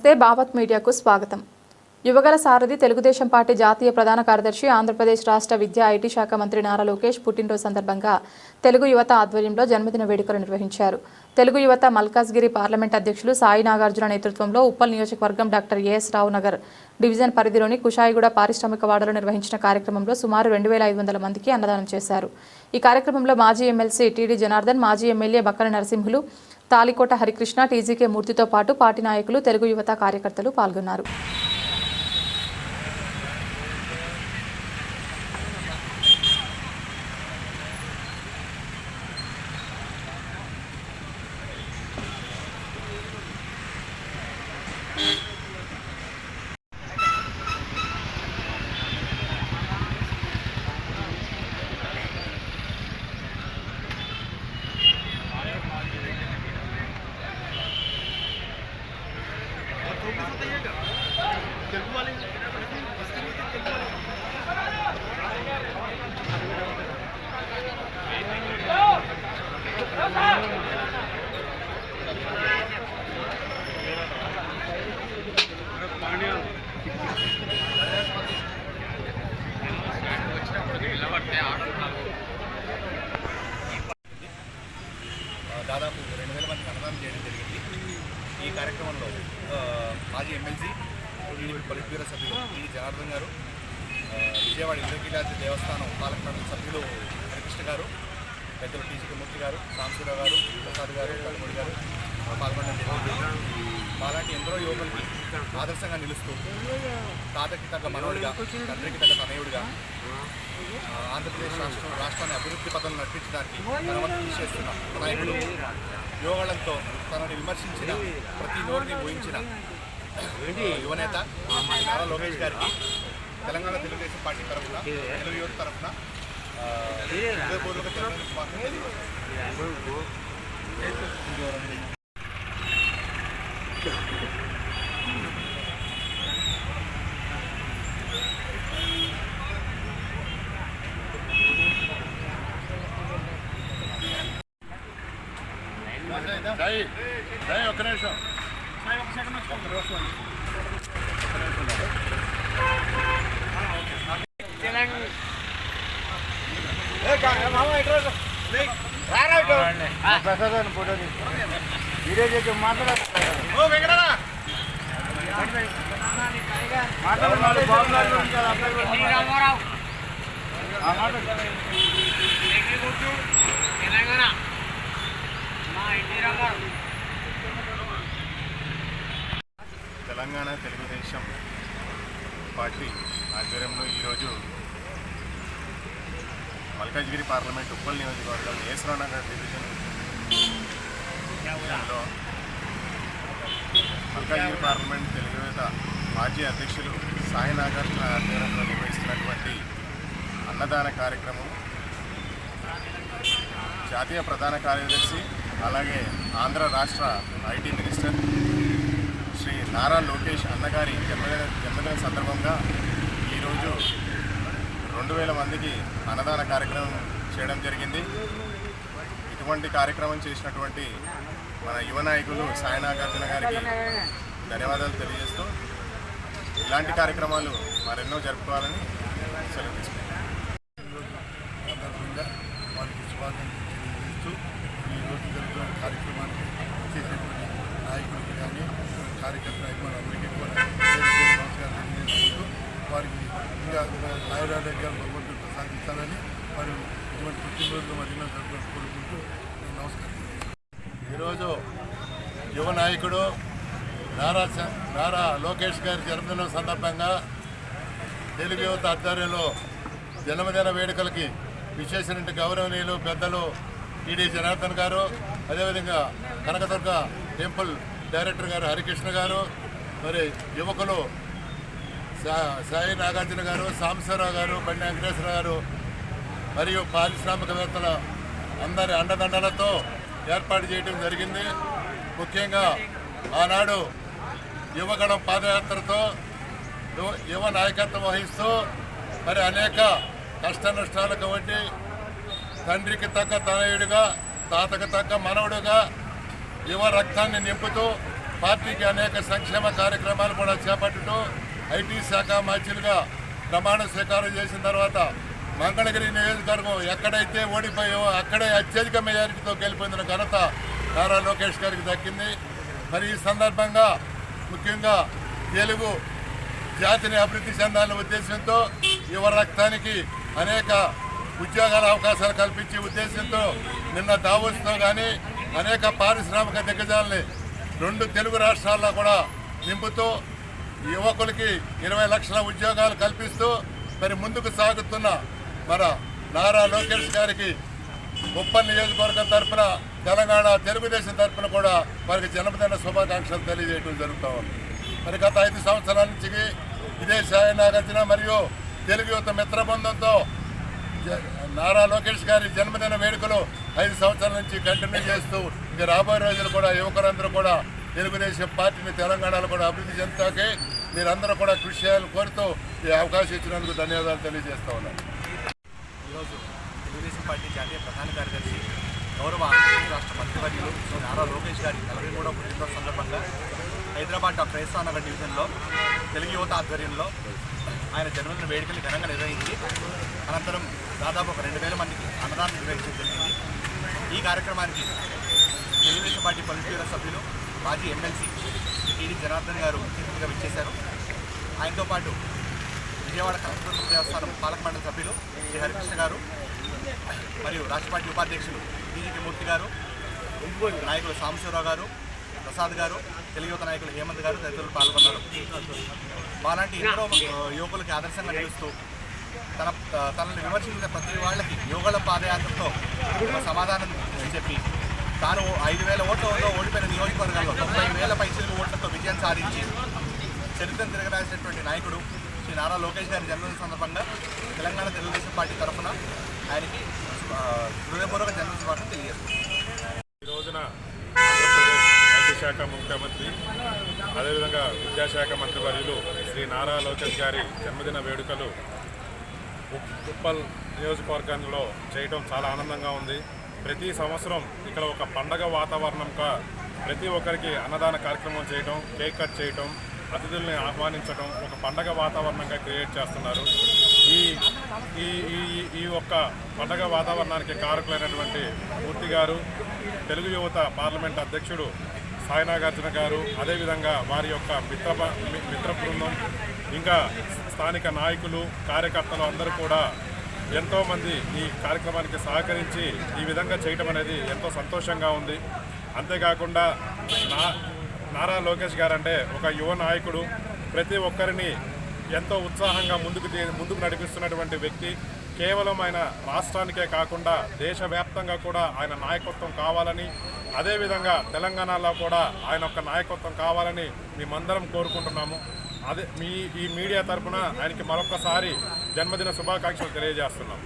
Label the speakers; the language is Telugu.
Speaker 1: నమస్తే భావత్ మీడియాకు స్వాగతం. యువగల సారథి తెలుగుదేశం పార్టీ జాతీయ ప్రధాన కార్యదర్శి ఆంధ్రప్రదేశ్ రాష్ట్ర విద్యా ఐటీ శాఖ మంత్రి నారా లోకేష్ పుట్టినరోజు సందర్భంగా తెలుగు యువత ఆధ్వర్యంలో జన్మదిన వేడుకలు నిర్వహించారు. తెలుగు యువత మల్కాజ్గిరి పార్లమెంట్ అధ్యక్షులు సాయి నాగార్జున నేతృత్వంలో ఉప్పల్ నియోజకవర్గం డాక్టర్ ఏఎస్ రావు నగర్ డివిజన్ పరిధిలోని కుషాయిగూడ పారిశ్రామిక వాడలో నిర్వహించిన కార్యక్రమంలో సుమారు 2500 మందికి అన్నదానం చేశారు. ఈ కార్యక్రమంలో మాజీ ఎమ్మెల్సీ టీడీ జనార్దన్, మాజీ ఎమ్మెల్యే బక్కన నరసింహులు, తాలికోట హరికృష్ణ, టీజీకే మూర్తితో పాటు పార్టీ నాయకులు, తెలుగు యువత కార్యకర్తలు పాల్గొన్నారు.
Speaker 2: దాదాపు 2000 మందికి అన్నదానం చేయడం జరిగింది. ఈ కార్యక్రమంలో మాజీ ఎమ్మెల్సీ పొలిట్ బ్యూరో సభ్యులు టీడీ జనార్దన్ గారు, విజయవాడ ఇంద్రకీలాద్రి దేవస్థానం పాలక మండలి సభ్యులు హరికృష్ణ గారు, పెద్దలు టీజీకే మూర్తి గారు, సాంబశివరావు గారు, ప్రసాద్ గారు, కనుమూడి గారు పాల్గొనడం జరిగింది. అలాంటి ఎందరో యువకులకి ఆదర్శంగా నిలుస్తూ తాతకి తగ్గ మనవుడిగా, తండ్రికి తగ్గ తనయుడిగా ఆంధ్రప్రదేశ్ రాష్ట్రాన్ని అభివృద్ధి పథంలో నడిపించడానికి తన వంతు కృషి చేస్తున్న నాయకుడు, యువగళంతో తనని విమర్శించిన, ప్రతి నోరుని ఊహించిన యువనేత నారా లోకేష్ గారికి తెలంగాణ తెలుగుదేశం పార్టీ తరఫున, తెలుగు యువత తరఫున హృదయపూర్వక ఒక్క నిమిషం ఫోటో వీడియో చేసి తెలంగాణ తెలుగుదేశం పార్టీ ఆధ్వర్యంలో ఈరోజు మల్కాజ్గిరి పార్లమెంట్ ఉప్పల్ నియోజకవర్గం ఏఎస్ రావు నగర్ డివిజన్లో మల్కాజ్గిరి పార్లమెంట్ తెలుగు యువత మాజీ అధ్యక్షులు సాయి నాగార్జున ఆధ్వర్యంలో నిర్వహిస్తున్నటువంటి అన్నదాన కార్యక్రమం జాతీయ ప్రధాన కార్యదర్శి, అలాగే ఆంధ్ర రాష్ట్ర ఐటీ మినిస్టర్ శ్రీ నారా లోకేష్ అన్నగారి జన్మదిన సందర్భంగా ఈరోజు 2000 మందికి అన్నదాన కార్యక్రమం చేయడం జరిగింది. ఇటువంటి కార్యక్రమం చేసినటువంటి మన యువ నాయకులు సాయి నాగార్జున గారికి ధన్యవాదాలు తెలియజేస్తూ ఇలాంటి కార్యక్రమాలు మరెన్నో జరుపుకోవాలని సెలవు తీసుకుంటాం.
Speaker 3: వారికి శుభాకాంక్షలు తెలియజేస్తూ ఈరోజు జరుగుతున్న కార్యక్రమాన్ని చేసేటువంటి నాయకులకి కానీ కార్యకర్తల అందరికీ కూడా నమస్కారం తెలియజేసుకుంటూ వారికి ఇంకా నాయుడారెడ్డి గారు భగవంతుడు ప్రసాదించాలని మరియు ఇటువంటి పుట్టినరోజు మరిన్నో జరుపుకొని కోరుకుంటూ నేను నమస్కారం. ఈరోజు యువ నాయకుడు నారా లోకేష్ గారి జన్మదినం సందర్భంగా తెలుగు యువత ఆధ్వర్యంలో జన్మదిన వేడుకలకి విశేషమైన గౌరవనీయులు పెద్దలు టీడీ జనార్దన్ గారు, అదేవిధంగా కనకదుర్గ టెంపుల్ డైరెక్టర్ గారు హరికృష్ణ గారు, మరి యువకులు సాయి నాగార్జున గారు, సాంబశివరావు గారు, బండి వెంకటేశ్వర గారు మరియు పారిశ్రామికవేత్తల అందరి అండదండలతో ఏర్పాటు చేయడం జరిగింది. ముఖ్యంగా ఆనాడు యువగణం పాదయాత్రతో యువ నాయకత్వం వహిస్తూ మరి అనేక కష్ట నష్టాలకు వంటి తండ్రికి తగ్గ తనయుడిగా, తాతకు తగ్గ మనవుడుగా యువ రక్తాన్ని నింపుతూ పార్టీకి అనేక సంక్షేమ కార్యక్రమాలు కూడా చేపట్టుతూ ఐటీ శాఖ మంత్రులుగా ప్రమాణ స్వీకారం చేసిన తర్వాత మంగళగిరి నియోజకవర్గం ఎక్కడైతే ఓడిపోయావో అక్కడే అత్యధిక మెజారిటీతో గెలిపొందిన ఘనత నారా లోకేష్ గారికి దక్కింది. మరి ఈ సందర్భంగా ముఖ్యంగా తెలుగు జాతిని అభివృద్ధి చెందాలనే ఉద్దేశంతో యువ రక్తానికి అనేక ఉద్యోగాల అవకాశాలు కల్పించే ఉద్దేశంతో నిన్న దావోస్తో కానీ అనేక పారిశ్రామిక దిగ్గజాలని 2 తెలుగు రాష్ట్రాల్లో కూడా నింపుతూ యువకులకి 20 లక్షల ఉద్యోగాలు కల్పిస్తూ మరి ముందుకు సాగుతున్న మన నారా లోకేష్ గారికి ఉప్పల్ నియోజకవర్గం తరఫున తెలంగాణ తెలుగుదేశం తరఫున కూడా వారికి జన్మదిన శుభాకాంక్షలు తెలియజేయడం జరుగుతూ ఉంది. మరి గత 5 సంవత్సరాల నుంచి ఇదే సాయి నాగార్జున మరియు తెలుగు యువత మిత్రబృందంతో నారా లోకేష్ గారి జన్మదిన వేడుకలు 5 సంవత్సరాల నుంచి కంటిన్యూ చేస్తూ ఇక రాబోయే రోజులు కూడా యువకులందరూ కూడా తెలుగుదేశం పార్టీని తెలంగాణలో కూడా అభివృద్ధి చెందుతాకే మీరందరూ కూడా కృషి చేయాలని కోరుతూ ఈ అవకాశం ఇచ్చినందుకు ధన్యవాదాలు తెలియజేస్తా ఉన్నాను.
Speaker 2: ఈరోజు తెలుగుదేశం పార్టీ జాతీయ ప్రధాన కార్యదర్శి గౌరవ ఆంధ్రప్రదేశ్ రాష్ట్ర మంత్రివర్యులు శ్రీ నారా లోకేష్ గారి 43వ పుట్టినరోజు సందర్భంగా హైదరాబాద్ డాక్టర్ ఎస్ఆర్ నగర్ డివిజన్లో తెలుగు యువత ఆధ్వర్యంలో ఆయన జన్మదిన వేడుకలు ఘనంగా నిర్వహించి అనంతరం దాదాపు ఒక 2,000 మందికి అన్నదానం నిర్వహించడం జరిగింది. ఈ కార్యక్రమానికి తెలుగుదేశం పార్టీ పొలిట్ బ్యూరో సభ్యులు మాజీ ఎమ్మెల్సీ టీడీ జనార్దన్ గారు ముఖ్య అతిథిగా విచ్చేశారు. ఆయనతో పాటు విజయవాడ కనకదుర్గ దేవస్థానం పాలక మండలి సభ్యులు శ్రీ హరికృష్ణ గారు మరియు రాష్ట్ర పార్టీ ఉపాధ్యక్షులు టీజీపీ మూర్తి గారు, నాయకులు సాంబశివరావు గారు, ప్రసాద్ గారు, తెలుగు యువత నాయకులు హేమంత్ గారు తదితరులు పాల్గొన్నారు. మాలాంటి ఎందరో యువకులకి ఆదర్శంగా నిలుస్తూ తనని విమర్శించిన ప్రతి వాళ్ళకి యువకుల పాదయాత్రతో సమాధానం చెప్పి తాను 5,000 ఓట్లలో ఓడిపోయిన నియోజకవర్గాల్లో 90,000 పైసలు ఓట్లతో విజయం సాధించి చరిత్రను తిరగరాసినటువంటి నాయకుడు శ్రీ నారా లోకేష్ గారి జన్మదిన సందర్భంగా తెలంగాణ తెలుగుదేశం పార్టీ తరఫున ఆయనకి హృదయపూర్వక జన్మదిన శుభాకాంక్షలు తెలియజేస్తున్నారు.
Speaker 4: ఈ రోజున ఆంధ్రప్రదేశ్ ఐటీ శాఖ ముఖ్యమంత్రి అదేవిధంగా విద్యాశాఖ మంత్రివర్యులు శ్రీ నారా లోకేష్ గారి జన్మదిన వేడుకలు ఉప్పల్ నియోజకవర్గంలో చేయడం చాలా ఆనందంగా ఉంది. ప్రతి సంవత్సరం ఇక్కడ ఒక పండగ వాతావరణంగా ప్రతి ఒక్కరికి అన్నదాన కార్యక్రమం చేయడం, కేక్ కట్ చేయడం, అతిథుల్ని ఆహ్వానించడం ఒక పండగ వాతావరణంగా క్రియేట్ చేస్తున్నారు. ఈ ఒక్క పండగ వాతావరణానికి కారకులైనటువంటి మూర్తి గారు, తెలుగు యువత పార్లమెంట్ అధ్యక్షుడు సాయి నాగార్జున గారు, అదేవిధంగా వారి యొక్క మిత్ర బృందం, ఇంకా స్థానిక నాయకులు, కార్యకర్తలు అందరూ కూడా ఎంతోమంది ఈ కార్యక్రమానికి సహకరించి ఈ విధంగా చేయటం అనేది ఎంతో సంతోషంగా ఉంది. అంతేకాకుండా నారా లోకేష్ గారంటే ఒక యువ నాయకుడు, ప్రతి ఒక్కరిని ఎంతో ఉత్సాహంగా ముందుకు నడిపిస్తున్నటువంటి వ్యక్తి. కేవలం ఆయన రాష్ట్రానికే కాకుండా దేశవ్యాప్తంగా కూడా ఆయన నాయకత్వం కావాలని, అదేవిధంగా తెలంగాణలో కూడా ఆయన యొక్క నాయకత్వం కావాలని మేమందరం కోరుకుంటున్నాము. ఈ మీడియా తరఫున ఆయనకి మరొకసారి జన్మదిన శుభాకాంక్షలు తెలియజేస్తున్నాం.